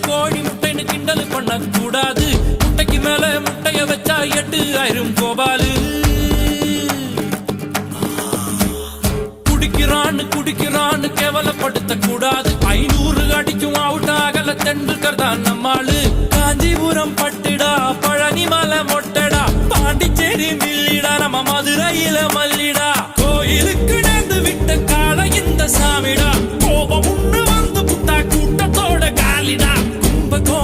கோழி முட்டைன்னு கிண்டல் பண்ண கூடாது. முட்டைக்கு மேல முட்டைய வச்சா 8000 கோபாலு. குடிக்கிறான்னு கேவலப்படுத்த கூடாது. 500 அடிக்கும் அவுட் ஆகல தெண்டுல்கர் தான் நம்மாளு. காஞ்சிபுரம் பட்டுடா, பழனி மலை மொட்டடா, பாண்டிச்சேரி மில்லிடா, நம்ம மதுரையில மல்லிடா. கோயிலுக்கு நடந்து விட்ட கால இந்த சாமிடா, கோபம் உண்ணு வந்து புட்டா கூட்டத்தோட காலிடா.